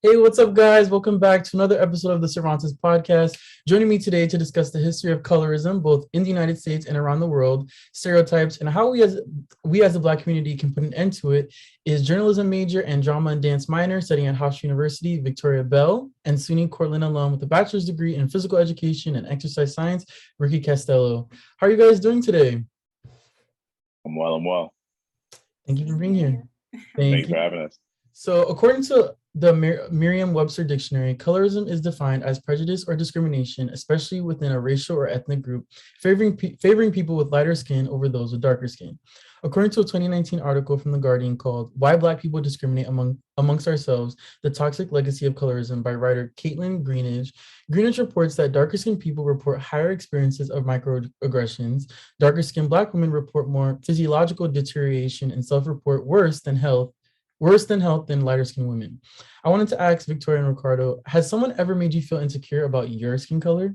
Hey, what's up, guys? Welcome back to another episode of the Cervantes podcast. Joining me today to discuss the history of colorism, both in the United States and around the world, stereotypes, and how we as the Black community can put an end to it, is journalism major and drama and dance minor studying at Hofstra University, Victoria Bell and SUNY Cortland alum with a bachelor's degree in physical education and exercise science, Ricky Castello. How are you guys doing today? I'm well. Thank you for being here. Thanks for having us. So, according to the Merriam-Webster Dictionary, colorism is defined as prejudice or discrimination, especially within a racial or ethnic group, favoring people with lighter skin over those with darker skin. According to a 2019 article from The Guardian called "Why Black People Discriminate Amongst Ourselves: The Toxic Legacy of Colorism" by writer Caitlin Greenidge reports that darker skinned people report higher experiences of microaggressions. Darker skinned Black women report more physiological deterioration and self-report worse than health than lighter skinned women. I wanted to ask Victoria and Ricardo, has someone ever made you feel insecure about your skin color?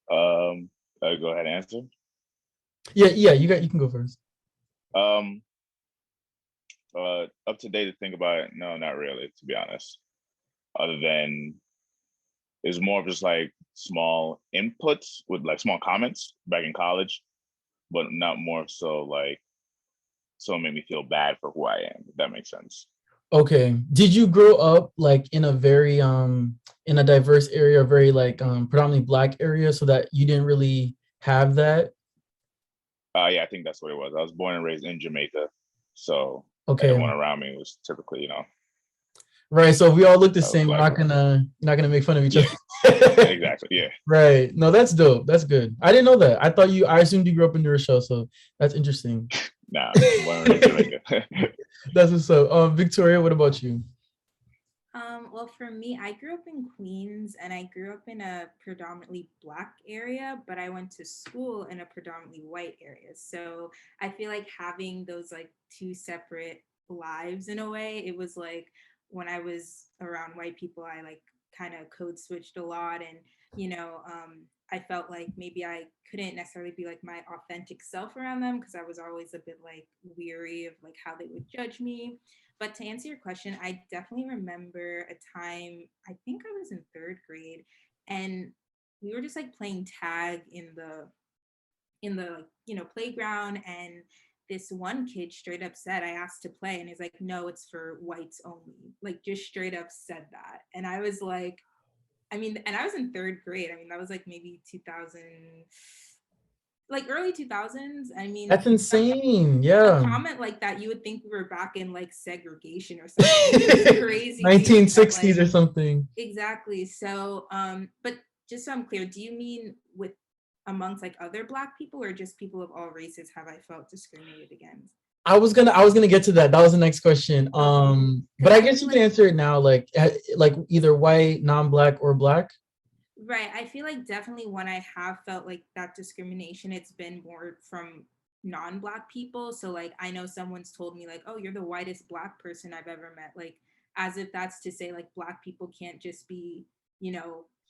Go ahead and answer. Yeah, you can go first. Up to date to think about it, no, not really, to be honest. Other than it's more of just like small inputs with like small comments back in college, but not more so like someone made me feel bad for who I am, if that makes sense. Okay. Did you grow up like in a very in a diverse area, very like predominantly Black area, so that you didn't really have that? Yeah, I think that's what it was. I was born and raised in Jamaica, so Okay. everyone around me was typically, Right. So if we all look the same, we're Black. not gonna make fun of each Yeah. other. Exactly. Yeah. Right. No, that's dope. That's good. I didn't know that. I assumed you grew up in New Rochelle, so that's interesting. Nah, born and raised in Jamaica. That's what's up. Victoria, what about you? Well, for me, I grew up in Queens and I grew up in a predominantly Black area, but I went to school in a predominantly white area. So I feel like having those like two separate lives in a way, it was like when I was around white people, I like kind of code switched a lot. And, I felt like maybe I couldn't necessarily be like my authentic self around them because I was always a bit like weary of like how they would judge me. But to answer your question, I definitely remember a time, I think I was in third grade, and we were just like playing tag in the playground, and this one kid straight up said, I asked to play, and he's like, no, it's for whites only. Like just straight up said that. And I was like, and I was in third grade. That was like maybe 2000, like early 2000s. That's insane. A Yeah. comment like that, you would think we were back in like segregation or something. It's crazy. 1960s or something. Exactly. So, but just so I'm clear, do you mean with amongst like other Black people or just people of all races have I felt discriminated against? I was gonna get to that. That was the next question. But I guess you can answer it now, like either white, non-Black, or Black. Right. I feel like definitely when I have felt like that discrimination, it's been more from non-Black people. So like I know someone's told me like, oh, you're the whitest Black person I've ever met. Like as if that's to say like Black people can't just be,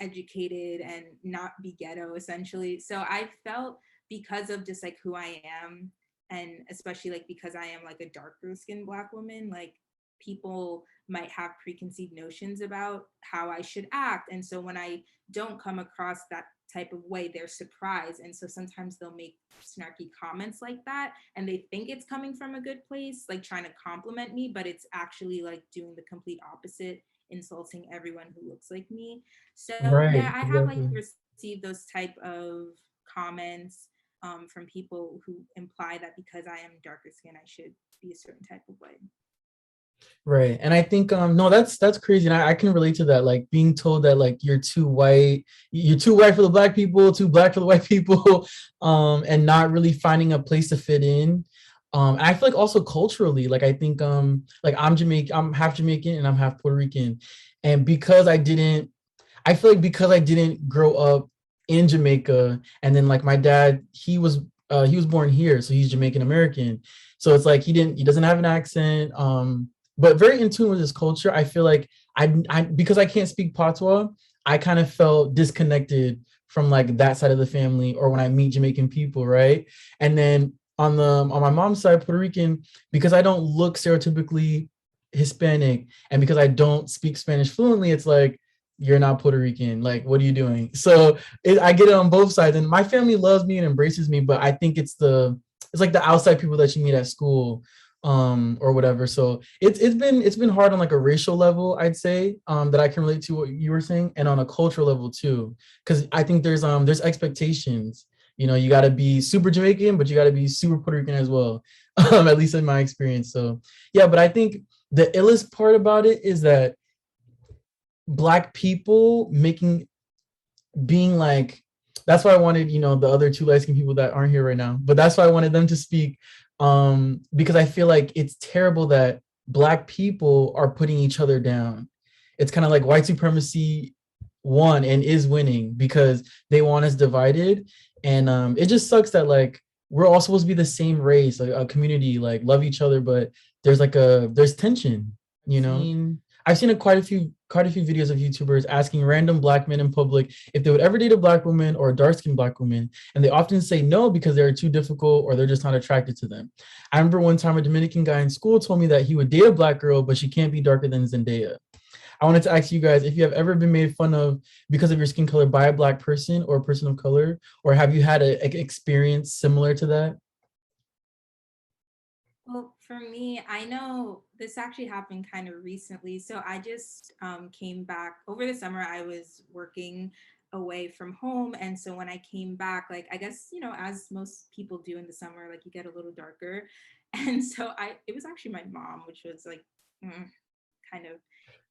educated and not be ghetto essentially. So I felt because of just like who I am, and especially like because I am like a darker skinned Black woman, like people might have preconceived notions about how I should act. And so when I don't come across that type of way, they're surprised. And so sometimes they'll make snarky comments like that and they think it's coming from a good place, like trying to compliment me, but it's actually like doing the complete opposite, insulting everyone who looks like me. So Right, yeah, I have like exactly. received those type of comments from people who imply that because I am darker skin, I should be a certain type of way. Right. And I think no, that's crazy. And I can relate to that, like being told that like you're too white for the Black people, too Black for the white people, and not really finding a place to fit in. And I feel like also culturally, like I think like I'm half Jamaican and I'm half Puerto Rican. And I feel like because I didn't grow up in Jamaica, and then like my dad, he was born here, so he's Jamaican American. So it's like he doesn't have an accent. But very in tune with his culture. I feel like I because I can't speak Patois, I kind of felt disconnected from like that side of the family, or when I meet Jamaican people, right? And then on my mom's side, Puerto Rican, because I don't look stereotypically Hispanic, and because I don't speak Spanish fluently, it's like, you're not Puerto Rican. Like, what are you doing? So I get it on both sides, and my family loves me and embraces me, but I think it's like the outside people that you meet at school, or whatever. So it's been hard on like a racial level, I'd say, that I can relate to what you were saying, and on a cultural level too, because I think there's expectations. You got to be super Jamaican, but you got to be super Puerto Rican as well, at least in my experience. So yeah, but I think the illest part about it is that Black people being like, that's why I wanted, the other two light skinned people that aren't here right now, but that's why I wanted them to speak, because I feel like it's terrible that Black people are putting each other down. It's kind of like white supremacy won and is winning because they want us divided. And it just sucks that like we're all supposed to be the same race, like a community, like love each other, but there's tension, I've seen quite a few videos of YouTubers asking random Black men in public if they would ever date a Black woman or a dark-skinned Black woman, and they often say no because they're too difficult or they're just not attracted to them. I remember one time a Dominican guy in school told me that he would date a Black girl, but she can't be darker than Zendaya. I wanted to ask you guys if you have ever been made fun of because of your skin color by a Black person or a person of color, or have you had an experience similar to that? Well, for me, I know this actually happened kind of recently. So I just came back over the summer. I was working away from home. And so when I came back, like, I guess, as most people do in the summer, like you get a little darker. And so it was actually my mom, which was like kind of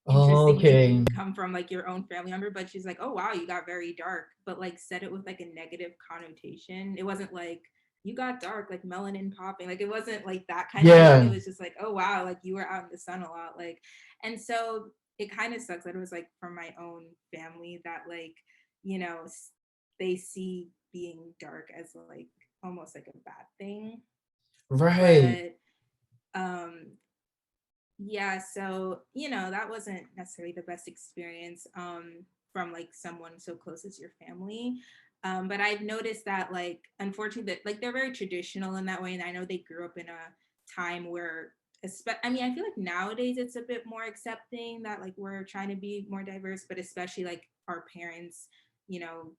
Oh, interesting okay. to come from like your own family member, but she's like, oh wow, you got very dark, but like said it with like a negative connotation. It wasn't like you got dark, like melanin popping, like it wasn't like that kind of thing. It Yeah. was just like, oh wow, like you were out in the sun a lot, like. And so it kind of sucks that it was like from my own family that like, you know they see being dark as like almost like a bad thing. Right. But yeah, so that wasn't necessarily the best experience from like someone so close as your family. But I've noticed that like unfortunately that like they're very traditional in that way, and I know they grew up in a time where I mean, I feel like nowadays it's a bit more accepting that like we're trying to be more diverse, but especially like our parents, you know,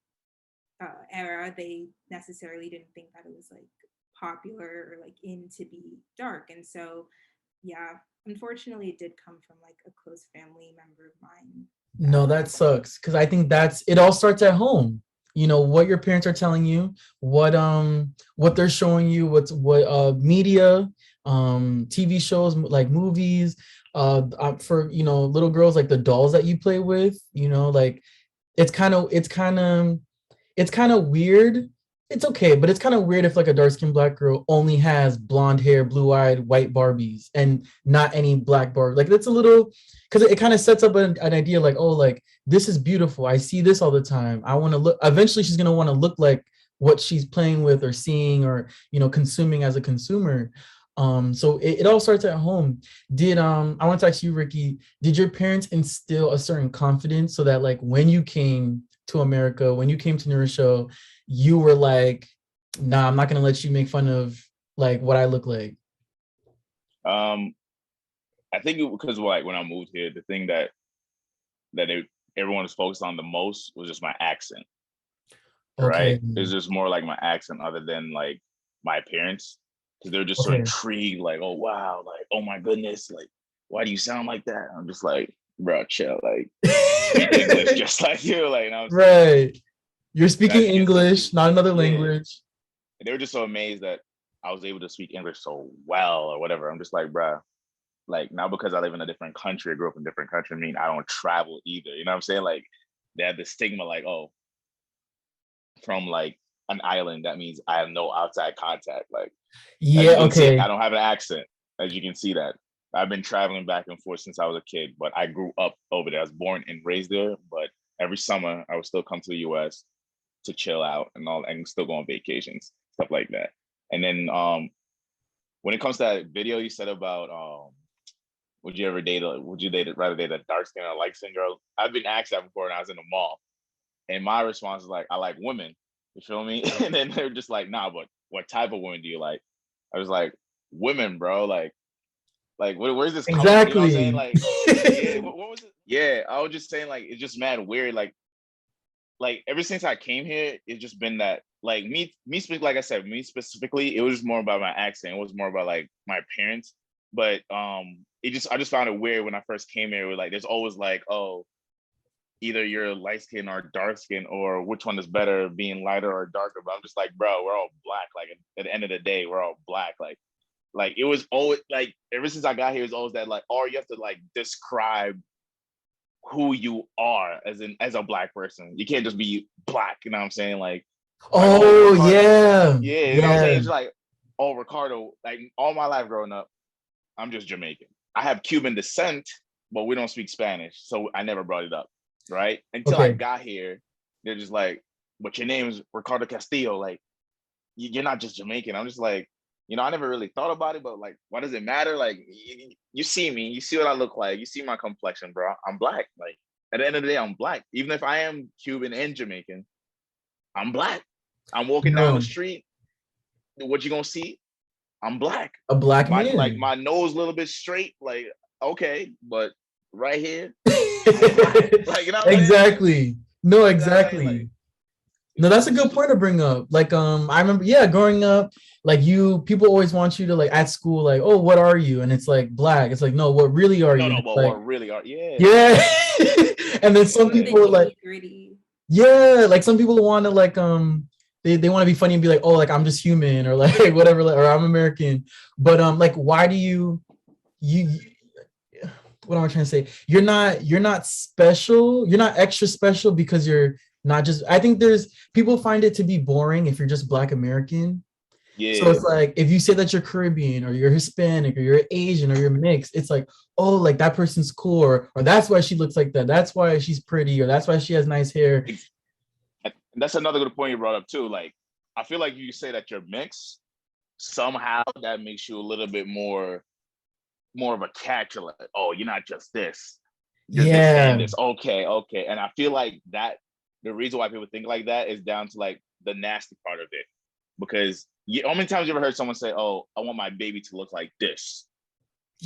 era, they necessarily didn't think that it was like popular or like in to be dark. And so yeah, unfortunately it did come from like a close family member of mine No, that that sucks because I think it all starts at home. What your parents are telling you, what they're showing you, what media, TV shows, like movies, for little girls, like the dolls that you play with, like it's kind of weird. It's okay, but it's kind of weird if like a dark skinned Black girl only has blonde hair, blue eyed, white Barbies, and not any Black Barbie. Like that's a little, because it kind of sets up an idea like, oh, like this is beautiful. I see this all the time. I want to look. Eventually, she's gonna want to look like what she's playing with or seeing or consuming as a consumer. So it all starts at home. I want to ask you, Ricky, did your parents instill a certain confidence so that like when you came to America, when you came to New Rochelle, you were like, nah, I'm not gonna let you make fun of like what I look like? Um, I think because like when I moved here, the thing that everyone was focused on the most was just my accent, right? Okay. It's just more like my accent other than like my appearance, because they're just so Okay. intrigued, like, oh wow, like oh my goodness, like why do you sound like that? I'm just like, bro, chill, like I speak English just like you, like, you know what I'm saying? Like Right. You're speaking that gets them English, to, not another yeah. language. They were just so amazed that I was able to speak English so well or whatever. I'm just like, bro, like now because I live in a different country, I grew up in a different country, I mean I don't travel either. You know what I'm saying? Like they had this stigma like, oh, from like an island, that means I have no outside contact. Like as Yeah, you can see, I okay. don't have an accent. As you can see that. I've been traveling back and forth since I was a kid, but I grew up over there. I was born and raised there, but every summer I would still come to the US to chill out and all and still go on vacations, stuff like that. And then when it comes to that video you said about would you rather date a dark skin or a light skin girl? I've been asked that before when I was in the mall. And my response is like, I like women. You feel me? And then they're just like, nah, but what type of women do you like? I was like, women, bro. Like, Like, where's this coming? You know what I'm saying? Exactly. Like, yeah, what was it? Yeah, I was just saying, like, it's just mad weird. Like ever since I came here, it's just been that, like, like I said, me specifically, it was just more about my accent. It was more about like my parents. But I just found it weird when I first came here. It was like there's always like, oh, either you're light skin or dark skin, or which one is better, being lighter or darker. But I'm just like, bro, we're all black. Like at the end of the day, we're all black. Like it was always like ever since I got here, it's always that like, or you have to like describe who you are as a black person. You can't just be black, you know what I'm saying? Like, oh, Oh Ricardo, yeah, yeah, you know what I'm saying? yeah. It's like, oh, Ricardo, like all my life growing up, I'm just Jamaican. I have Cuban descent, but we don't speak Spanish, so I never brought it up, right? Until I Okay. got here, they're just like, but your name is Ricardo Castillo, like you're not just Jamaican. I'm just like, I never really thought about it, but like, why does it matter? Like, you see me, you see what I look like, you see my complexion, bro. I'm black. Like, at the end of the day, I'm black. Even if I am Cuban and Jamaican, I'm black. I'm walking down the No, street. What you gonna see? I'm black. a black My like man. my nose a little bit straight. Like, okay, but right here, I'm black. Like, you know what I'm saying? Like, Exactly. No, you know what I'm saying? Like, exactly. No, that's a it's good just point to bring up. Like, I remember, yeah, growing up, like people always want you to like at school, like, oh, what are you? And it's like black. It's like, no, what really are no, you? And no, it's but like, what really are? Yeah, yeah. And then They some want the people are like, nitty gritty. yeah, like some people want to like, they want to be funny and be like, oh, like I'm just human or like whatever, like, or I'm American. But like, why do you what am I trying to say? You're not special. You're not extra special because you're not just. I think there's people find it to be boring if you're just Black American. So yeah. it's like if you say that you're Caribbean or you're Hispanic or you're Asian or you're mixed, it's like, oh, like that person's cool, or that's why she looks like that. That's why she's pretty, or that's why she has nice hair. And that's another good point you brought up too. Like, I feel like you say that you're mixed, somehow that makes you a little bit more of a catch. Like, oh, you're not just this, you're this and Yeah. this. Okay, okay. And I feel like that the reason why people think like that is down to like the nasty part of it. Because how many times you ever heard someone say, oh, I want my baby to look like this,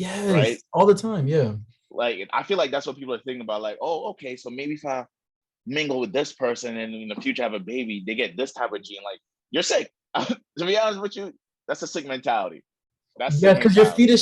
right? Yes. All the time. Yeah. Like, I feel like that's what people are thinking about. Like, oh, okay, so maybe if I mingle with this person and in the future have a baby, they get this type of gene. Like, you're sick. To be honest with you, that's a sick mentality. That's Yeah, sick because you're mentality.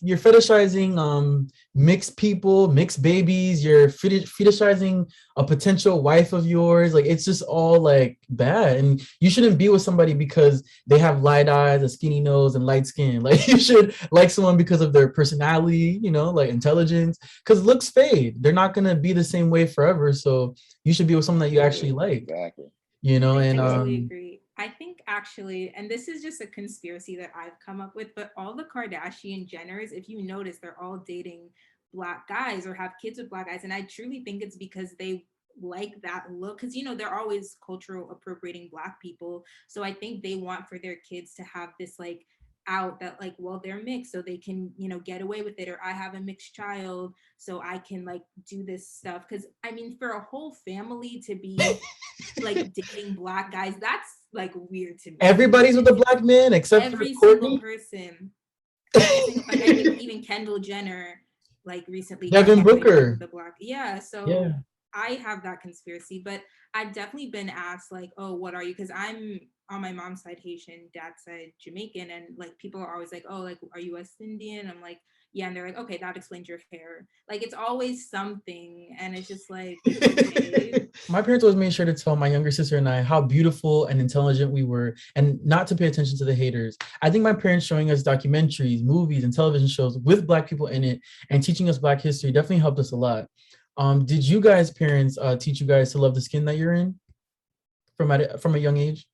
fetishizing mixed people, mixed babies. You're fetishizing a potential wife of yours. Like it's just all like bad, and you shouldn't be with somebody because they have light eyes, a skinny nose, and light skin. Like you should like someone because of their personality, like intelligence. Because looks fade. They're not gonna be the same way forever. So you should be with someone that you Yeah, actually like. exactly. I And totally Exactly. agree. I think actually, and this is just a conspiracy that I've come up with, but all the Kardashian Jenners, if you notice, they're all dating Black guys or have kids with Black guys. And I truly think it's because they like that look. Because, they're always cultural appropriating Black people. So I think they want for their kids to have this like out that like, well, they're mixed, so they can, get away with it. Or I have a mixed child, so I can like do this stuff. Because I mean, for a whole family to be like dating Black guys, that's like weird to me. everybody's with a Black man except for Every single Courtney, person, every single, like I think even Kendall Jenner like recently got Devin engaged with Booker. a Black. Yeah, so Yeah. I have that conspiracy, but I've definitely been asked like, oh, what are you? Because I'm on my mom's side Haitian, dad's side Jamaican, and like people are always like, oh, like are you West Indian? I'm like, yeah, and they're like, okay, that explains your hair. Like it's always something, and it's just like, okay. My parents always made sure to tell my younger sister and I how beautiful and intelligent we were and not to pay attention to the haters. I think my parents showing us documentaries, movies, and television shows with Black people in it and teaching us Black history definitely helped us a lot. Did you guys, parents, teach you guys to love the skin that you're in from a young age?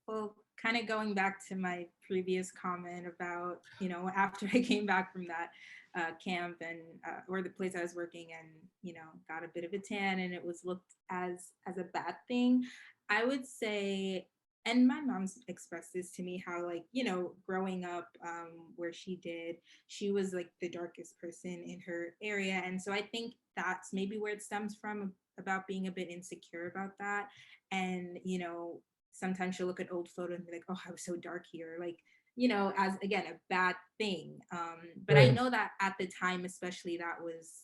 Well, kind of going back to my previous comment about, after I came back from that camp and or the place I was working and, got a bit of a tan and it was looked as a bad thing, I would say, and my mom's expressed this to me, how like, growing up where she did, she was like the darkest person in her area. And so I think that's maybe where it stems from about being a bit insecure about that. And, sometimes she'll look at old photos and be like, oh, I was so dark here. Like, as again a bad thing. But I know that at the time, especially, that was,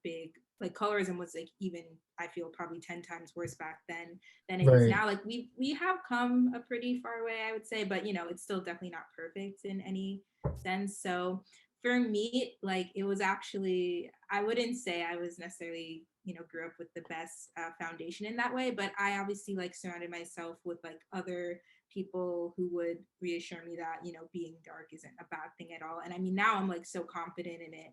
big. Like colorism was like, even I feel probably 10 times worse back then than it is now. Like we have come a pretty far way, I would say, but it's still definitely not perfect in any sense. So for me, like it was actually, I wouldn't say I was necessarily, grew up with the best foundation in that way, but I obviously like surrounded myself with like other people who would reassure me that being dark isn't a bad thing at all. And I mean, now I'm like so confident in it.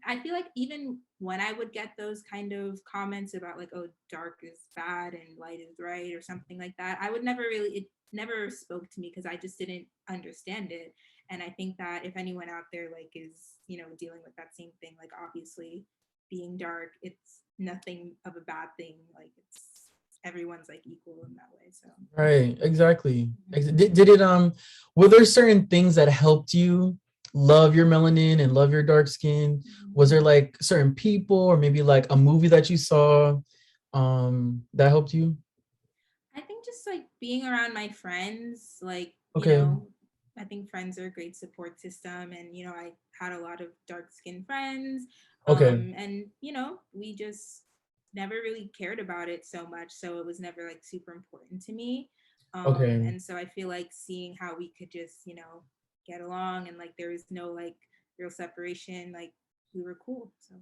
I feel like even when I would get those kind of comments about like, oh, dark is bad and light is right or something like that, I would never really, it never spoke to me because I just didn't understand it. And I think that if anyone out there like is dealing with that same thing, like obviously being dark, it's nothing of a bad thing. Like it's everyone's like equal in that way. So right, exactly. Did it were there certain things that helped you love your melanin and love your dark skin? Was there like certain people or maybe like a movie that you saw that helped you? I think just like being around my friends, like Okay. I think friends are a great support system, and I had a lot of dark skinned friends, Okay. and we just never really cared about it so much, so it was never like super important to me. Okay. And so I feel like seeing how we could just get along, and like there was no like real separation, like we were cool. So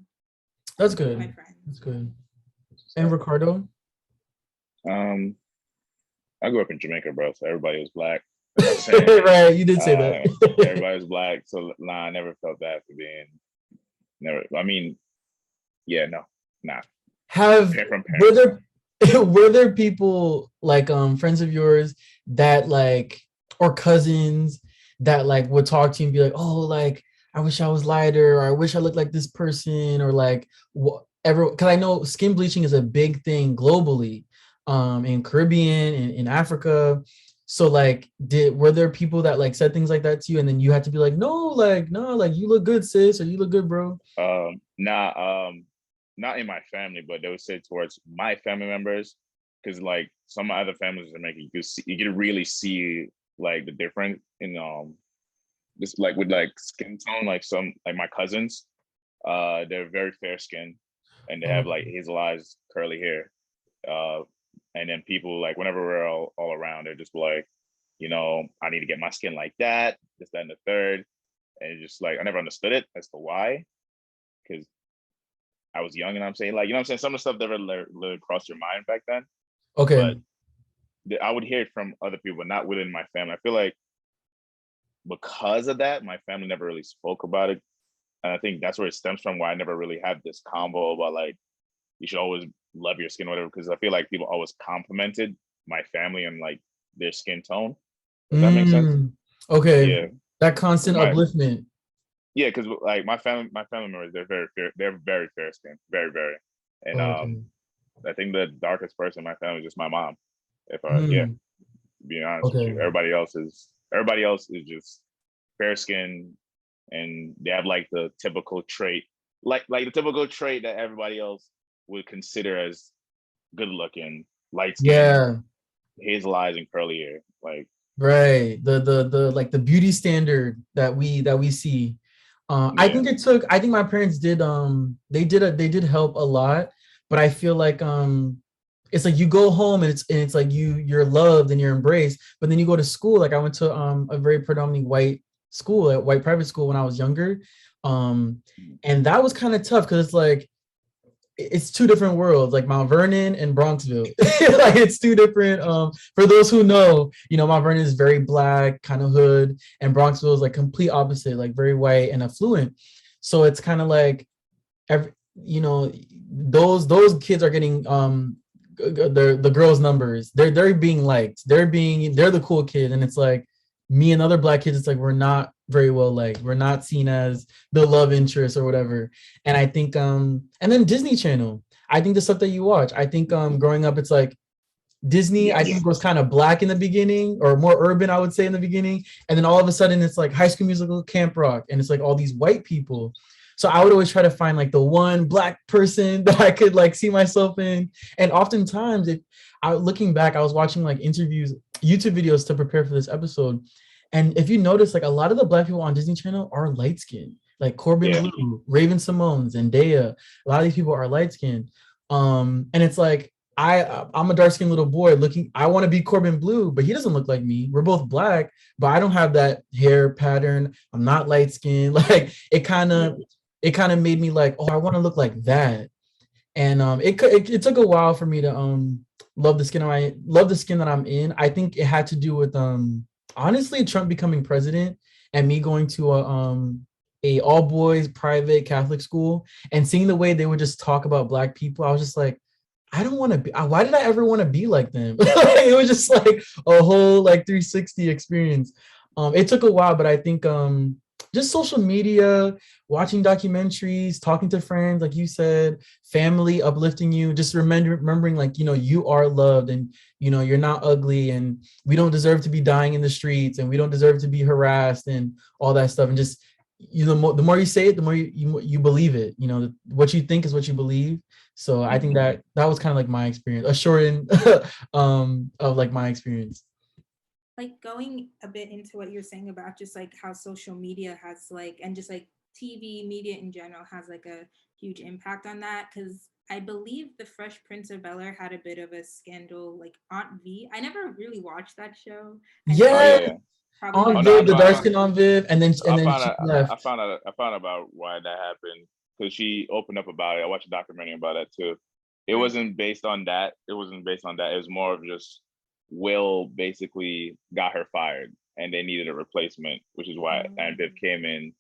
That's my good. friends. That's good. And Ricardo? I grew up in Jamaica, bro. So everybody was black. Right, you did say that. Everybody was black, so nah, I never felt that for being. Never. I mean, yeah, no, nah. From Were parents. there were there people like friends of yours that like, or cousins that like would talk to you and be like, oh, like I wish I was lighter, or I wish I looked like this person, or like whatever? Because I know skin bleaching is a big thing globally, in Caribbean, in Africa. So like, were there people that like said things like that to you, and then you had to be like, no, like no, like you look good, sis, or you look good, bro? Nah, not in my family, but they would say towards my family members, because like some other families in Jamaica, you can really see like the difference in just like with like skin tone. Like some like my cousins, they're very fair skinned and they have like hazel eyes, curly hair. And then people like whenever we're all around, they're just like, I need to get my skin like that, this, that, and the third. And it's just like I never understood it as to why, because I was young, and I'm saying like, I'm saying, some of the stuff never really crossed your mind back then. Okay. But I would hear it from other people, but not within my family. I feel like because of that, my family never really spoke about it. And I think that's where it stems from, why I never really had this combo about like, you should always love your skin or whatever, because I feel like people always complimented my family and like their skin tone. Does that make sense? Okay. Yeah. That constant upliftment. Yeah, because like my family members, they're very fair. They're very fair skinned, very, very. And I think the darkest person in my family is just my mom. If I to be honest with you, everybody else is just fair skinned, and they have like the typical trait, like the typical trait that everybody else would consider as good looking, light skin, hazel eyes, and curly hair. Like right, the like the beauty standard that we see. I think my parents did they did help a lot, but I feel like it's like you go home and it's like you're loved and you're embraced, but then you go to school. Like I went to a very predominantly white school, a white private school when I was younger, and that was kind of tough because it's like it's two different worlds, like Mount Vernon and Bronxville. Like it's two different. For those who know, Mount Vernon is very black, kind of hood, and Bronxville is like complete opposite, like very white and affluent. So it's kind of like, those kids are getting the girls' numbers. They're being liked. They're the cool kid, and it's like me and other black kids. It's like we're not very well liked. We're not seen as the love interest or whatever. And I think and then Disney Channel. I think the stuff that you watch. I think growing up, it's like Disney. I think was kind of black in the beginning, or more urban, I would say, in the beginning, and then all of a sudden it's like High School Musical, Camp Rock, and it's like all these white people. So I would always try to find like the one black person that I could like see myself in. And oftentimes, looking back, I was watching like YouTube videos to prepare for this episode. And if you notice, like a lot of the black people on Disney Channel are light skinned, like Corbin Yeah. Blue, Raven Simone, Zendaya. A lot of these people are light skinned. And it's like I'm a dark skinned little boy looking. I want to be Corbin Blue, but he doesn't look like me. We're both black, but I don't have that hair pattern. I'm not light skinned. Like it kind of made me like, oh, I want to look like that. And it took a while for me to love the skin that I'm in. I think it had to do with honestly Trump becoming president and me going to a all boys private Catholic school and seeing the way they would just talk about black people. I was just like, I don't want to be. Why did I ever want to be like them? It was just like a whole like 360 experience. It took a while, but I think just social media, watching documentaries, talking to friends, like you said, family uplifting you, just remembering like, you are loved and, you're not ugly and we don't deserve to be dying in the streets and we don't deserve to be harassed and all that stuff. And just, the more you say it, the more you believe it. What you think is what you believe. So I think that was kind of like my experience, a short end of like my experience. Like going a bit into what you're saying about just like how social media has like, and just like TV media in general has like a huge impact on that. Because I believe the Fresh Prince of Bel-Air had a bit of a scandal, like Aunt V. I never really watched that show. Yeah. On Viv, the dark skin on Viv, and then I left. found out about why that happened because she opened up about it. I watched a documentary about that too. It wasn't based on that. It was more of just Will basically got her fired, and they needed a replacement, which is why Aunt Viv came in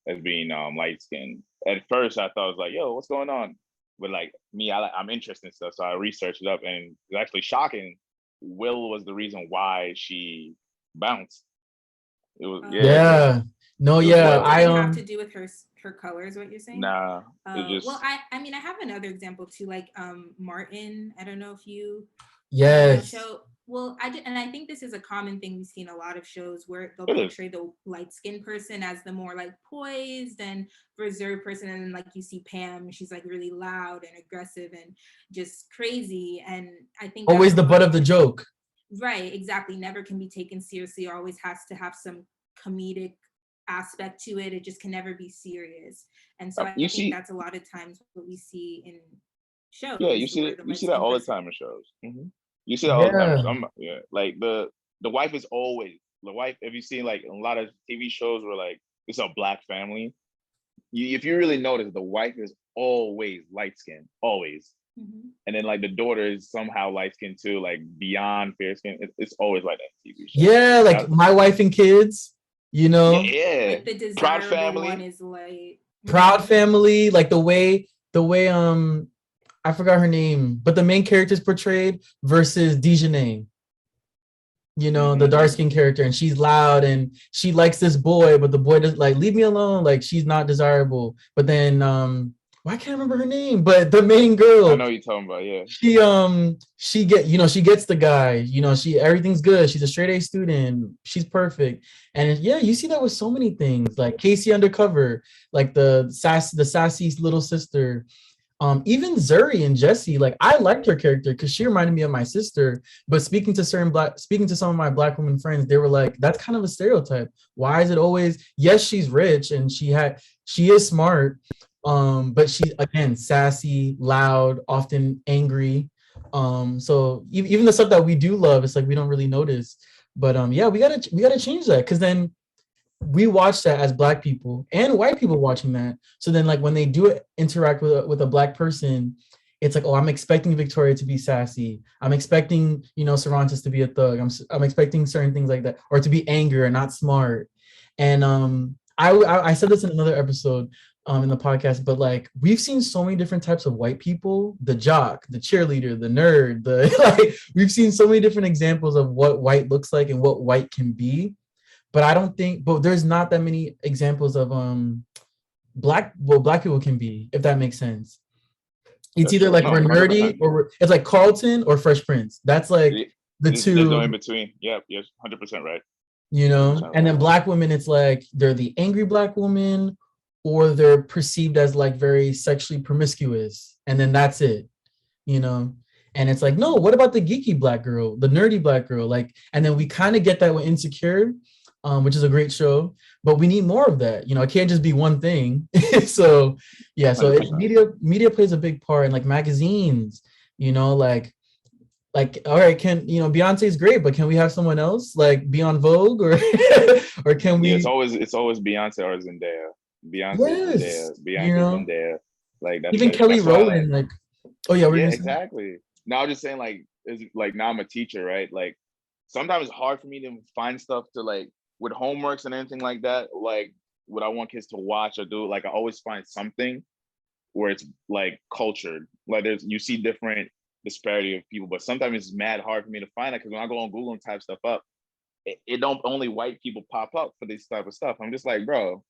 as being light skinned. At first, I thought I was like, "Yo, what's going on?" But like me, I'm interested in stuff, so I researched it up, and it's actually shocking. Will was the reason why she bounced. It was I have to do with her color is what you're saying. Nah, well, I mean I have another example too, like Martin. I don't know if you show. Well, I think this is a common thing we see in a lot of shows where they'll portray the light-skinned person as the more like poised and reserved person, and then like you see Pam, she's like really loud and aggressive and just crazy. And I think always the butt of the joke. Right, exactly. Never can be taken seriously. Always has to have some comedic aspect to it. It just can never be serious. And so I think that's a lot of times what we see in shows. Yeah, you see that all the time in shows. Mm-hmm. You see that all the time. Like the wife is always the wife. If you see like a lot of TV shows where like it's a black family, if you really notice, the wife is always light skinned, always. Mm-hmm. And then like the daughter is somehow light skinned too, like beyond fair skin. It's always like that TV show. Yeah, like My Wife and Kids. Yeah. Like the desirable Proud Family. One is like Proud Family, like the way I forgot her name, but the main character is portrayed versus Dejanay. The dark skinned character, and she's loud and she likes this boy, but the boy does like leave me alone, like she's not desirable. But then why can't I remember her name? But the main girl, I know you're talking about, yeah. She gets the guy, she everything's good. She's a straight A student, she's perfect. And you see that with so many things, like Casey Undercover, like the sassy little sister. Even Zuri and Jessie, like I liked her character because she reminded me of my sister. But speaking to some of my black women friends, they were like, "That's kind of a stereotype. Why is it always? Yes, she's rich and she is smart, but she's again sassy, loud, often angry. So even the stuff that we do love, it's like we don't really notice. But we gotta change that because then." We watch that as black people and white people watching that. So then like when they do interact with a black person, it's like, oh, I'm expecting Victoria to be sassy. I'm expecting, Cervantes to be a thug. I'm expecting certain things like that, or to be angry or not smart. And I said this in another episode in the podcast, but like we've seen so many different types of white people, the jock, the cheerleader, the nerd, we've seen so many different examples of what white looks like and what white can be. But there's not that many examples of black people can be, if that makes sense. It's either like we're nerdy or it's like Carlton or Fresh Prince. That's like the two. There's no in between. Yep, you're 100% right. And then black women, it's like they're the angry black woman, or they're perceived as like very sexually promiscuous, and then that's it. And it's like, no, what about the geeky black girl, the nerdy black girl? Like, and then we kind of get that with Insecure. which is a great show, but we need more of that. It can't just be one thing. So yeah, so 100%. media plays a big part, and like magazines, like all right, can Beyonce's great, but can we have someone else like be on Vogue, or or can Yeah, we? it's always Beyonce or Zendaya. Beyonce, Yes, Zendaya, Bianca, Zendaya. Like that's even it. Kelly That's why like Rowland, like, oh yeah, we're yeah, gonna say. exactly. Now I'm just saying like is like now I'm a teacher, right? Like sometimes it's hard for me to find stuff to like with homeworks and anything like that, like what I want kids to watch or do. Like I always find something where it's like cultured. Like there's you see different disparity of people, but sometimes it's mad hard for me to find it because when I go on Google and type stuff up, it don't only white people pop up for this type of stuff. I'm just like, bro,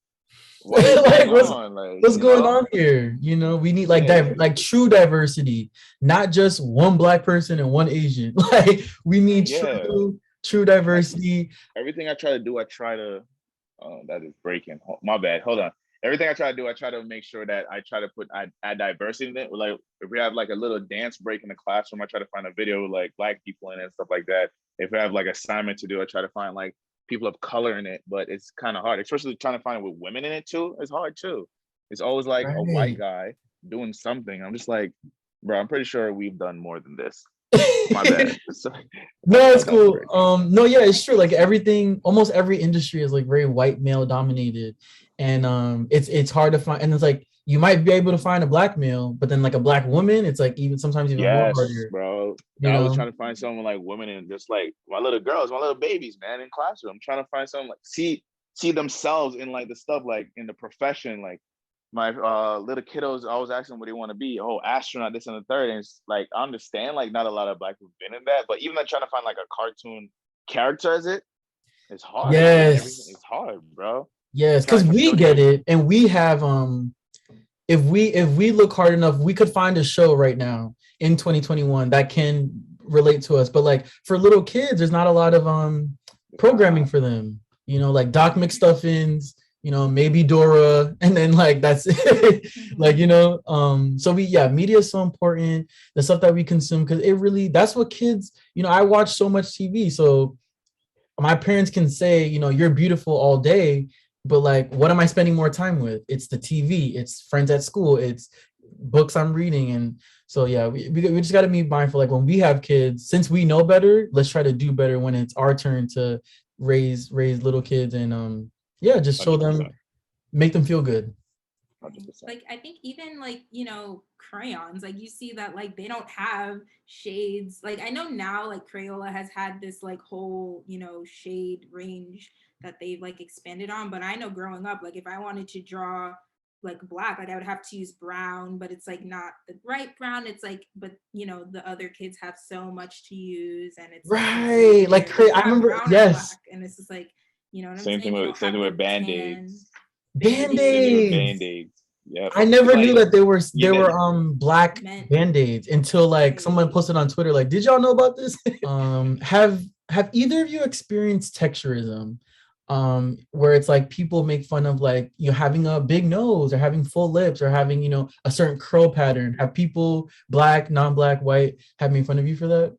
what is Like going on? Like, what's going on here? We need like yeah, like true diversity, not just one black person and one Asian. Like we need yeah. true Like diversity. everything I try to do, I try to. Oh, that is breaking. My bad. Hold on. Everything I try to do, I try to make sure that I try to add diversity in it. Like if we have like a little dance break in the classroom, I try to find a video with like black people in it and stuff like that. If I have like assignment to do, I try to find like people of color in it. But it's kind of hard, especially trying to find it with women in it too. It's hard too. It's always like a white Right. guy doing something. I'm just like, bro, I'm pretty sure we've done more than this. My bad. So, No, it's that's cool. crazy. No, yeah, it's true. Like everything, almost every industry is like very white male dominated, and it's hard to find. And it's like you might be able to find a black male, but then like a black woman, it's like sometimes even more Yes, harder. bro. You I was know. trying to find someone like women and just like my little girls, my little babies, man, in classroom. I'm trying to find someone like see themselves in like the stuff like in the profession. Like my little kiddos, I was asking them what they want to be. Oh, astronaut, this and the third. And it's like I understand like not a lot of black people been in that, but even like trying to find like a cartoon character as it's hard. Like everything Yes, is hard, bro. yes, Trying because to we show get them. it, and we have if we look hard enough, we could find a show right now in 2021 that can relate to us. But like for little kids, there's not a lot of programming Nah, for them. Like Doc McStuffins, maybe Dora, and then like that's it. Like, so media is so important. The stuff that we consume, because it really that's what kids, I watch so much TV. So my parents can say, you're beautiful all day, but like, what am I spending more time with? It's the TV, it's friends at school, it's books I'm reading. And so, yeah, we just got to be mindful. Like when we have kids, since we know better, let's try to do better when it's our turn to raise little kids, and just show them, 100%, make them feel good. 100%. Like I think even like crayons, like you see that like they don't have shades. Like I know now like Crayola has had this like whole shade range that they've like expanded on, but I know growing up, like if I wanted to draw like black, like I would have to use brown, but it's like not the right brown. It's like, but the other kids have so much to use, and it's like Right. Like, confusing. Like do I you have remember, brown or yes, black? And it's just like, what I'm saying? You don't Same have thing the with tan band-aids. Same thing with band-aids. Band-Aids. band-aids. Yep. I It's never knew like that they were you get black Meant band-aids until like someone right. posted on Twitter, like, did y'all know about this? Have either of you experienced texturism? Where it's like people make fun of like you having a big nose or having full lips or having, a certain curl pattern. Have people, black, non-black, white, have made fun of you for that?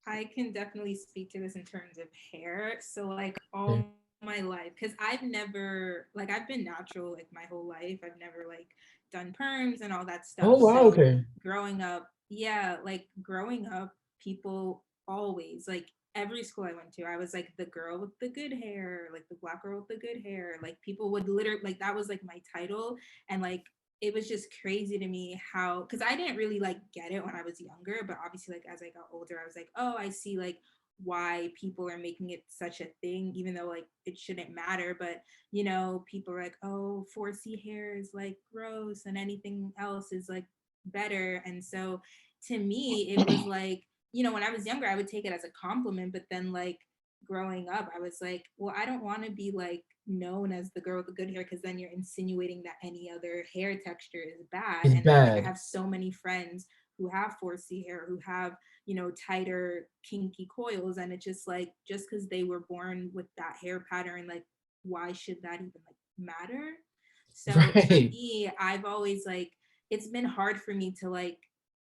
I can definitely speak to this in terms of hair. So like Okay. all my life, because I've never like I've been natural like my whole life. I've never like done perms and all that Oh stuff. wow, So okay. growing up, yeah, like growing up, people always like every school I went to, I was like the girl with the good hair, like the black girl with the good hair. Like people would literally like that was like my title. And like it was just crazy to me how because I didn't really like get it when I was younger, but obviously like as I got older I was like, oh, I see like why people are making it such a thing, even though like it shouldn't matter. But people are like, oh, 4C hair is like gross and anything else is like better. And so to me it was like, when I was younger I would take it as a compliment, but then like growing up I was like, well, I don't want to be like known as the girl with the good hair, because then you're insinuating that any other hair texture is bad. It's And then like I bad. have so many friends who have 4C hair, who have tighter kinky coils, and it's just like just because they were born with that hair pattern, like why should that even like matter? So for Right. me, I've always like it's been hard for me to like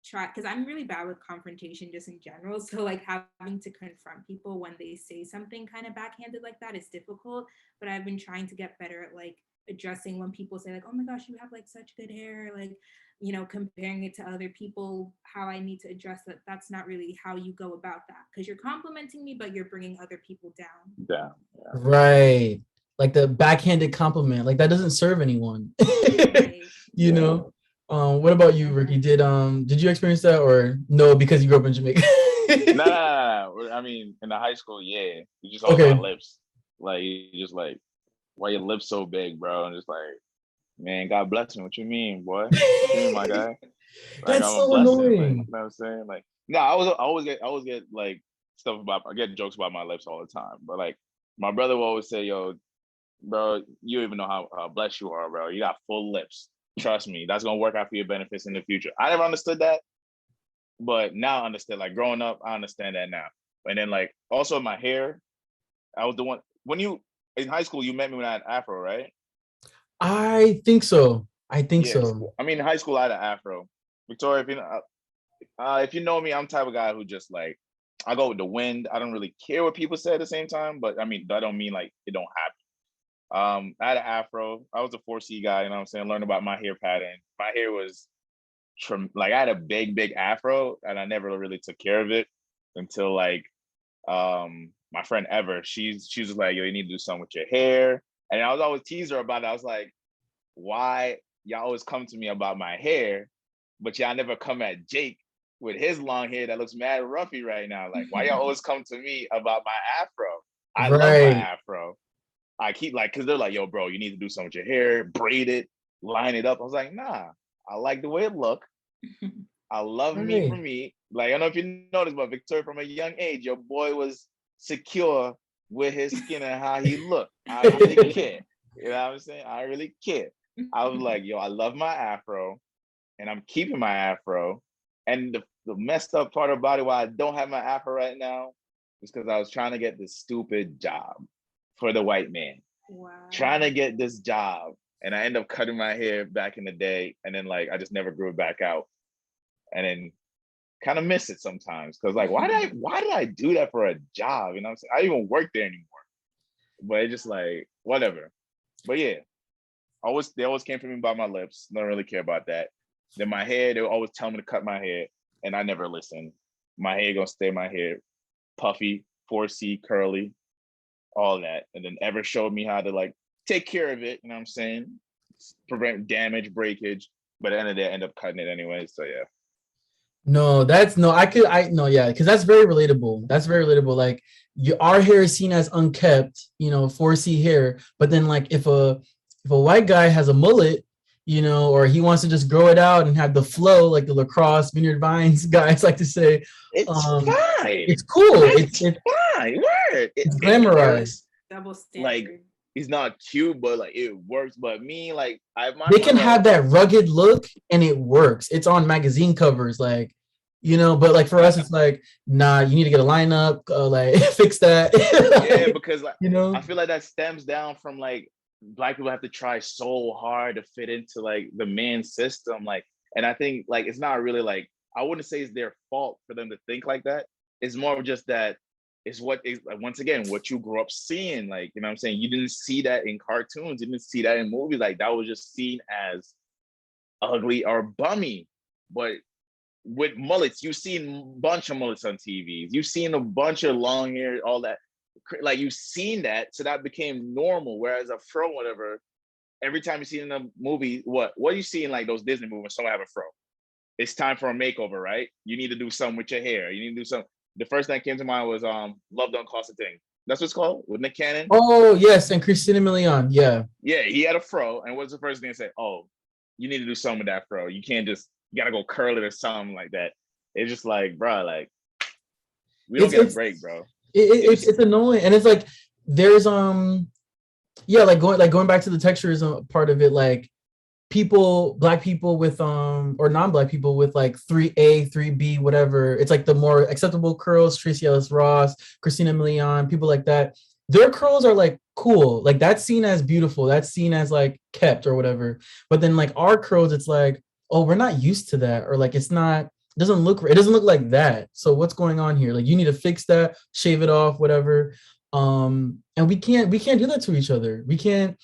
try, because I'm really bad with confrontation just in general. So like having to confront people when they say something kind of backhanded like that is difficult. But I've been trying to get better at like addressing when people say like, oh my gosh, you have like such good hair, like, you know, comparing it to other people, how I need to address that. That's not really how you go about that, because you're complimenting me, but you're bringing other people down. Yeah. Right. Like the backhanded compliment, like that doesn't serve anyone. Right. You know. What about you, Ricky? Did you experience that, or no, because you grew up in Jamaica? Nah. I mean, in the high school, yeah, you just hold my lips, like you just like, why your lips so big, bro? And just like, man, God bless me. What you mean, boy? What you mean, my guy? Like, That's I'm a so blessing. annoying. Like, you know what I'm saying? Like, no, I always get like stuff about, I get jokes about my lips all the time. But like, my brother will always say, yo, bro, you don't even know how blessed you are, bro. You got full lips. Trust me, that's gonna work out for your benefits in the future. I never understood that, but now I understand. Like growing up, I understand that now. And then like also my hair, I was the one when you in high school, you met me when I had afro, right? I think so. Yes. I mean, in high school, I had an afro. Victoria, if you know me, I'm the type of guy who just like, I go with the wind. I don't really care what people say at the same time, but I mean, that don't mean like it don't happen. I had an afro. I was a 4C guy, you know what I'm saying? Learned about my hair pattern. My hair was like I had a big afro and I never really took care of it until like my friend Ever, she was just like, yo, you need to do something with your hair. And I was always tease her about it. I was like, why y'all always come to me about my hair, but y'all never come at Jake with his long hair that looks mad roughy right now? Like, why y'all always come to me about my afro? I love my afro. I keep like, cause they're like, yo, bro, you need to do something with your hair, braid it, line it up. I was like, nah, I like the way it look. I love me for me. Like, I don't know if you noticed, but Victoria, from a young age, your boy was secure with his skin and how he looked. I really care. You know what I'm saying? I really care. I was like, yo, I love my afro and I'm keeping my afro. And the messed up part about it, why I don't have my afro right now, is because I was trying to get this stupid job for the white man. Wow. Trying to get this job. And I end up cutting my hair back in the day. And then like, I just never grew it back out. And then kind of miss it sometimes. Cause like, why did I do that for a job? You know what I'm saying? I don't even work there anymore. But it's just like, whatever. But yeah, they always came for me about my lips. Don't really care about that. Then my hair, they would always tell me to cut my hair. And I never listened. My hair gonna stay my hair puffy, 4C, curly, all that. And then Ever showed me how to like take care of it, you know what I'm saying? Prevent damage, breakage. But at the end of the day, I end up cutting it anyway. So yeah. No, yeah, because that's very relatable. That's very relatable. Like our hair is seen as unkept, 4C hair. But then like if a white guy has a mullet, or he wants to just grow it out and have the flow, like the lacrosse vineyard vines guys like to say, it's fine. It's cool. It's fine. It's glamorized. Double standard. Like it's not cute, but like it works. But me, like they can have that rugged look and it works. It's on magazine covers, like, but like for us, it's like, nah, you need to get a lineup, like fix that. Yeah, because like, I feel like that stems down from like Black people have to try so hard to fit into like the man system. Like, and I think like it's not really like, I wouldn't say it's their fault for them to think like that. It's more of just that it's what is like, once again, what you grew up seeing. Like, you know what I'm saying? You didn't see that in cartoons, you didn't see that in movies. Like that was just seen as ugly or bummy. But with mullets, you've seen a bunch of mullets on TVs. You've seen a bunch of long hair, all that. Like you've seen that, so that became normal. Whereas a fro, whatever, every time you see in a movie, what do you see in like those Disney movies? Someone have a fro. It's time for a makeover, right? You need to do something with your hair. You need to do something. The first thing that came to mind was Love Don't Cost a Thing. That's what it's called with Nick Cannon. Oh yes, and Christina Milian. Yeah. Yeah, he had a fro, and what's the first thing to say? Oh, you need to do something with that fro. You can't just, you gotta go curl it or something like that. It's just like, bro, like we don't get a break, bro. It's annoying, and it's like there's like going back to the texturism part of it, like Black people with or non-Black people with like 3A, 3B, whatever. It's like the more acceptable curls, Tracee Ellis Ross, Christina Milian, people like that. Their curls are like cool, like that's seen as beautiful, that's seen as like kept or whatever. But then like our curls, it's like, oh, we're not used to that, or like it's not it doesn't look like that. So what's going on here? Like, you need to fix that, shave it off, whatever. And we can't do that to each other. We can't,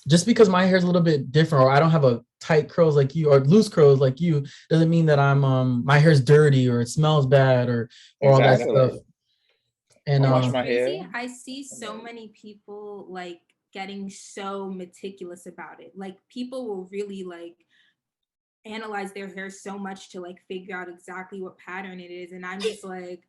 just because my hair is a little bit different, or I don't have a tight curls like you, or loose curls like you, doesn't mean that I'm my hair's dirty or it smells bad, or all that stuff. Exactly. And I wash It's my crazy. hair. I see so many people like getting so meticulous about it. Like people will really like analyze their hair so much to like figure out exactly what pattern it is. And I'm just like,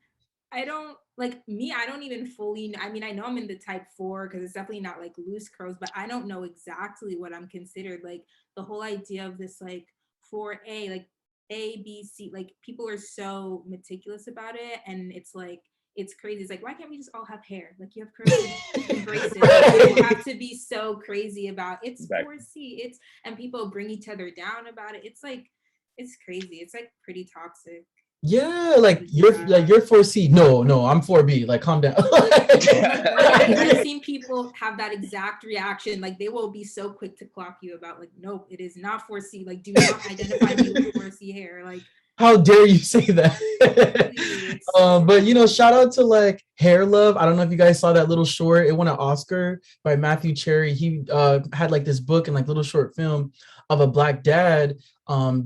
I don't like me, I don't even fully I mean, I know I'm in the type 4 because it's definitely not like loose curls, but I don't know exactly what I'm considered. Like the whole idea of this like 4A, like A, B, C, like people are so meticulous about it. And it's like, it's crazy. It's like, why can't we just all have hair? Like you have curls, embrace it. Like, people have to be so crazy about it's Exactly. 4C. It's and people bring each other down about it. It's like it's crazy. It's like pretty toxic. yeah, like you're 4C. No, I'm 4B. Like, calm down. I've seen people have that exact reaction. Like they will be so quick to clock you about like, nope, it is not 4C. Like, do not identify me with 4C hair. Like, How dare you say that? it's so But shout out to like Hair Love. I don't know if you guys saw that little short. It won an Oscar by Matthew Cherry. He had like this book and like little short film of a black dad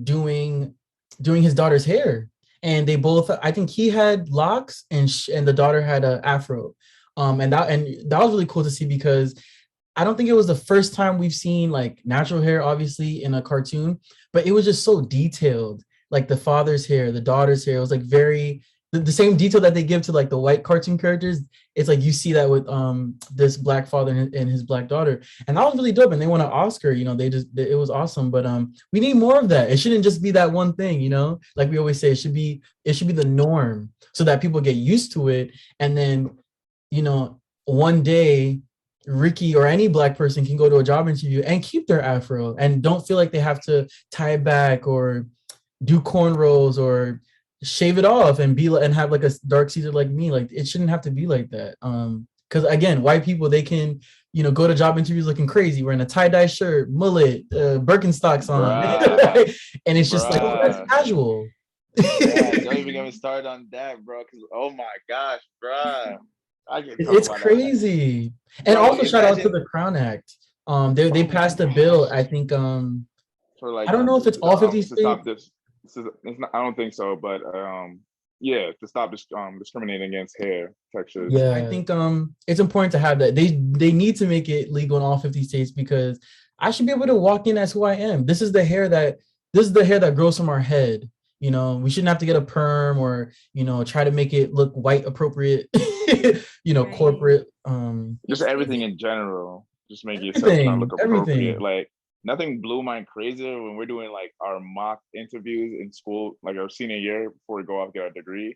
doing his daughter's hair, and they both, I think he had locks and the daughter had a afro. And that was really cool to see, because I don't think it was the first time we've seen like natural hair, obviously, in a cartoon, but it was just so detailed. Like the father's hair, the daughter's hair, it was like very the same detail that they give to like the white cartoon characters. It's like you see that with this black father and his black daughter, and that was really dope. And they won an Oscar. It was awesome. But we need more of that. It shouldn't just be that one thing. Like we always say, it should be the norm, so that people get used to it, and then one day Ricky or any black person can go to a job interview and keep their afro and don't feel like they have to tie it back or do cornrows or shave it off and have like a dark Caesar like me. Like, it shouldn't have to be like that. Because again, white people, they can go to job interviews looking crazy, wearing a tie-dye shirt, mullet, Birkenstocks on. Bruh. And it's just like, oh, that's Bruh. casual. Yeah, don't even get me started on that, bro. Because oh my gosh, bruh. I can talk It's about that. crazy. And Bro, also shout out to imagine the Crown Act. They oh my passed a bill, gosh. I think, For I like don't know if it's all 50 to stop states. this. It's not, I don't think so, but yeah, to stop this discriminating against hair textures. Yeah, I think it's important to have that. They need to make it legal in all 50 states, because I should be able to walk in as who I am. This is the hair that grows from our head. We shouldn't have to get a perm or try to make it look white appropriate, right. corporate. Just It's everything crazy. in general. Just make yourself not look appropriate. Everything. Like nothing blew mine crazier when we're doing like our mock interviews in school, like our senior year before we go off get our degree.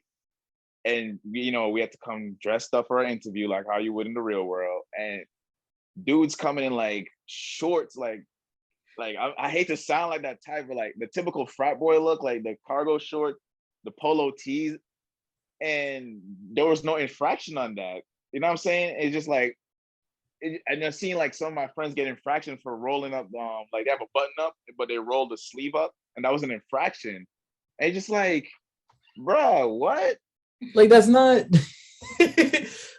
And we had to come dressed up for our interview like how you would in the real world. And dudes coming in like shorts, like I hate to sound like that type of like the typical frat boy look, like the cargo short, the polo tees, and there was no infraction on that. You know what I'm saying? It's just like, and I've seen like some of my friends get infractions for rolling up, like they have a button up, but they roll the sleeve up, and that was an infraction. And it's just like, bro, what? Like, that's not like,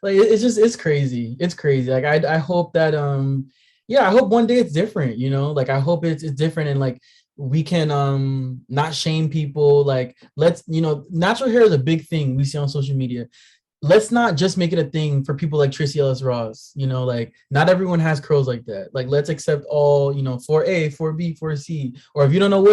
it's crazy. It's crazy. Like, I hope that yeah, I hope one day it's different, like I hope it's different, and like we can not shame people. Like, let's natural hair is a big thing we see on social media. Let's not just make it a thing for people like Tracy Ellis Ross. Like, not everyone has curls like that. Like, let's accept all, 4A, 4B, 4C. Or if you don't know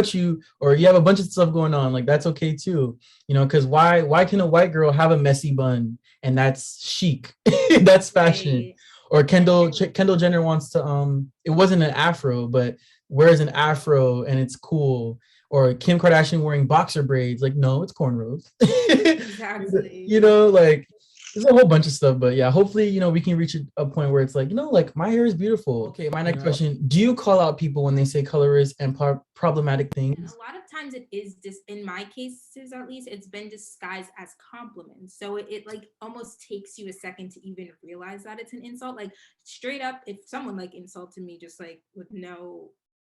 or you have a bunch of stuff going on, like, that's okay too. Because why can a white girl have a messy bun and that's chic? That's fashion. Right. Or Kendall Jenner wants to it wasn't an afro, but wears an afro and it's cool. Or Kim Kardashian wearing boxer braids. Like, no, it's cornrows. Exactly. Like, there's a whole bunch of stuff, but yeah, hopefully, we can reach a point where it's like, like, my hair is beautiful. Okay, my next question: do you call out people when they say colorist and problematic And things? a lot of times it is just in my cases, at least, it's been disguised as compliments. So it like almost takes you a second to even realize that it's an insult. Like straight up, if someone like insulted me just like with no,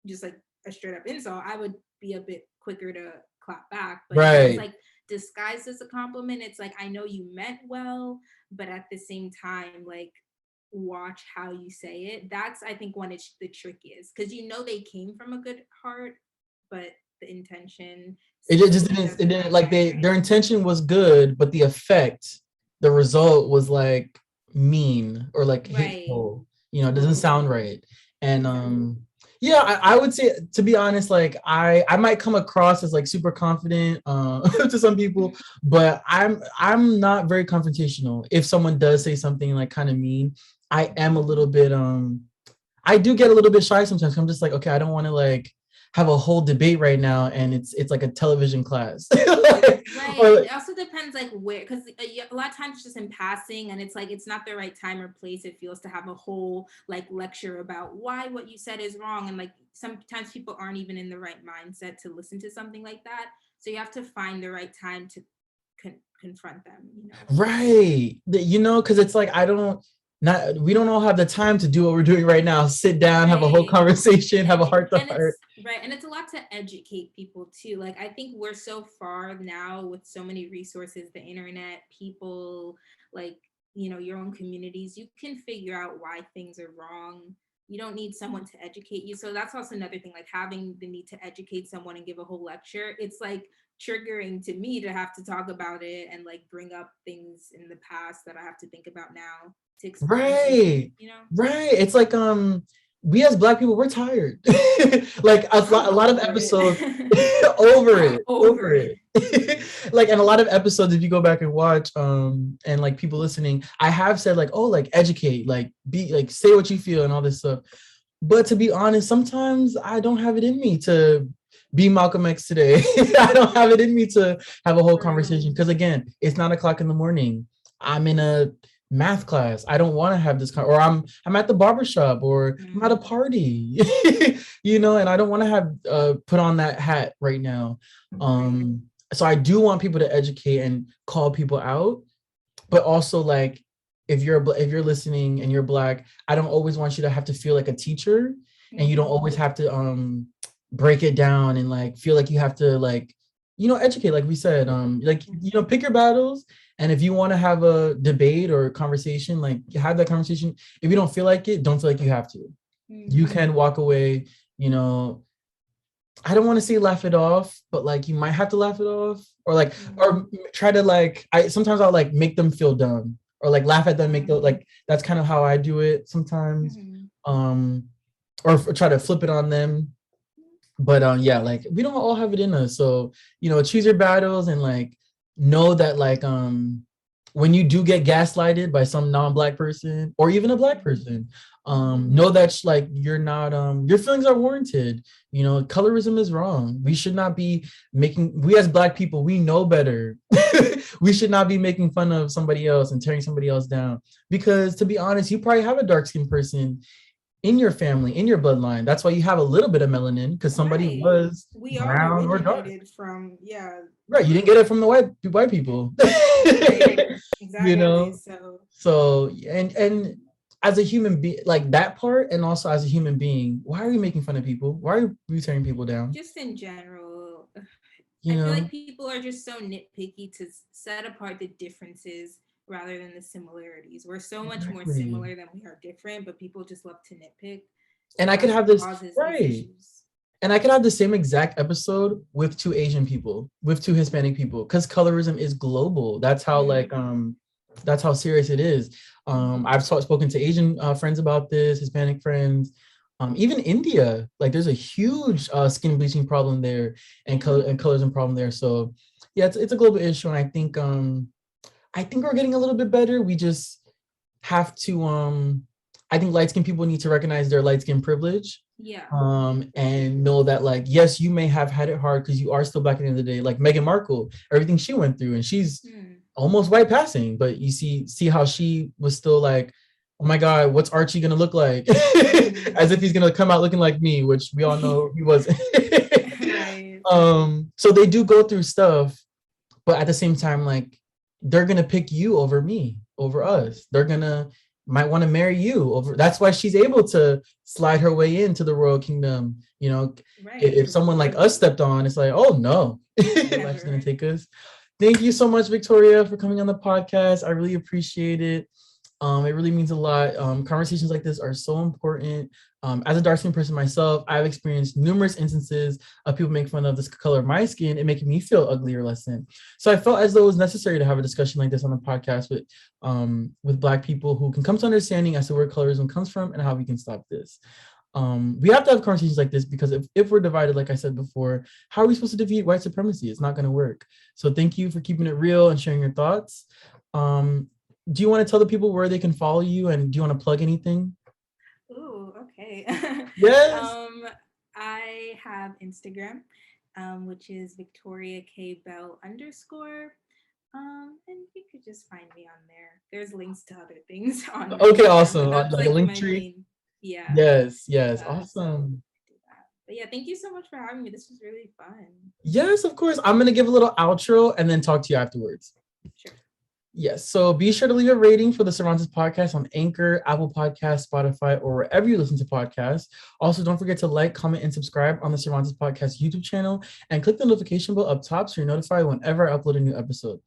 just like a straight up insult, I would be a bit quicker to clap back. But if it's Right. like disguised as a compliment, it's like, I know you meant well, but at the same time, like, watch how you say it. That's, I think, when it's the trickiest, because you know they came from a good heart, but the intention It still just didn't, it doesn't didn't match. like their intention was good, but the effect, the result was like mean or like Right. hateful, you know, it doesn't sound right. And Exactly. yeah, I would say, to be honest, like I might come across as like super confident to some people, but I'm not very confrontational. If someone does say something like kind of mean, I am a little bit I do get a little bit shy sometimes. I'm just like, okay, I don't want to like have a whole debate right now, and it's like a television class. Right. Or, It also depends like where, because a lot of times it's just in passing, and it's like it's not the right time or place, it feels, to have a whole like lecture about why what you said is wrong, and like sometimes people aren't even in the right mindset to listen to something like that. So you have to find the right time to confront them, you know. right. You know, because it's like we don't all have the time to do what we're doing right now. Sit down, have a whole Right. conversation, have a heart to And heart. it's right, and it's a lot to educate people too. Like, I think we're so far now with so many resources, the internet, people, like, you know, your own communities, you can figure out why things are wrong. You don't need someone to educate you. So that's also another thing, like having the need to educate someone and give a whole lecture. It's like triggering to me to have to talk about it and like bring up things in the past that I have to think about now to explain something, Right. you know. Right. It's like we as Black people, we're tired. Like a lot of Over episodes it. over I'm it, over over it. it. Like, and a lot of episodes, if you go back and watch, and like people listening, I have said like, oh, like educate, like be like say what you feel and all this stuff. But to be honest, sometimes I don't have it in me to be Malcolm X today. I don't have it in me to have a whole conversation, because again, it's 9 o'clock in the morning. I'm in a math class. I don't want to have this or I'm at the barbershop, or I'm at a party. You know, and I don't want to have put on that hat right now. So I do want people to educate and call people out, but also like if you're listening and you're Black, I don't always want you to have to feel like a teacher, and you don't always have to break it down and like feel like you have to like, you know, educate, like we said, like, you know, pick your battles. And if you want to have a debate or a conversation, like have that conversation. If you don't feel like it, don't feel like you have to. You can walk away, you know. I don't want to say laugh it off, but like you might have to laugh it off, or like, or try to like, sometimes I'll like make them feel dumb, or like laugh at them, make them like, that's kind of how I do it sometimes. Or try to flip it on them. But yeah, like we don't all have it in us. So, you know, choose your battles, and like know that like when you do get gaslighted by some non-Black person or even a Black person, know that like you're not your feelings are warranted. You know, colorism is wrong. We should not be we as Black people, we know better. We should not be making fun of somebody else and tearing somebody else down, because to be honest, you probably have a dark-skinned person in your family, in your bloodline. That's why you have a little bit of melanin, because somebody was We all brown or dark. originated from, yeah. Right, you didn't get it from the white people. Exactly. You know, So so and as a human being, like that part, and also as a human being, why are you making fun of people? Why are you tearing people down? just in general, You I feel know, like people are just so nitpicky to set apart the differences rather than the similarities. We're so much more exactly. similar than we are different, but people just love to nitpick. So And I could that's have what this causes these right. issues. And I could have the same exact episode with 2 Asian people, with 2 Hispanic people, because colorism is global. That's how like that's how serious it is. I've spoken to Asian friends about this, Hispanic friends, even India. Like there's a huge skin bleaching problem there, and colorism problem there. So yeah, it's a global issue, and I think we're getting a little bit better. We just have to I think light skinned people need to recognize their light skin privilege. Yeah. And know that like, yes, you may have had it hard because you are still Black at the end of the day. Like Meghan Markle, everything she went through, and she's almost white passing, but you see how she was still like, oh my God, what's Archie gonna look like? As if he's gonna come out looking like me, which we all know he wasn't. Right. So they do go through stuff, but at the same time, like they're gonna pick you over me, over us. They're gonna might want to marry you over. That's why she's able to slide her way into the royal kingdom. You know, Right. if someone like us stepped on, it's like, oh no, life's gonna take us. Thank you so much, Victoria, for coming on the podcast. I really appreciate it. It really means a lot. Conversations like this are so important. As a dark skinned person myself, I've experienced numerous instances of people making fun of the color of my skin and making me feel ugly or less than. So I felt as though it was necessary to have a discussion like this on the podcast with Black people who can come to understanding as to where colorism comes from and how we can stop this. We have to have conversations like this because if we're divided, like I said before, how are we supposed to defeat white supremacy? It's not going to work. So thank you for keeping it real and sharing your thoughts. Do you want to tell the people where they can follow you, and do you want to plug anything? Ooh, okay. Yes. I have Instagram, which is Victoria K Bell _. And you could just find me on there. There's links to other things on there. Okay, awesome. That's Like a link my tree. main, yeah. Yes, awesome. But yeah, thank you so much for having me. This was really fun. Yes, of course. I'm gonna give a little outro and then talk to you afterwards. Sure. Yes, so be sure to leave a rating for the Cervantes podcast on Anchor, Apple Podcasts, Spotify, or wherever you listen to podcasts. Also, don't forget to like, comment, and subscribe on the Cervantes podcast YouTube channel, and click the notification bell up top so you're notified whenever I upload a new episode.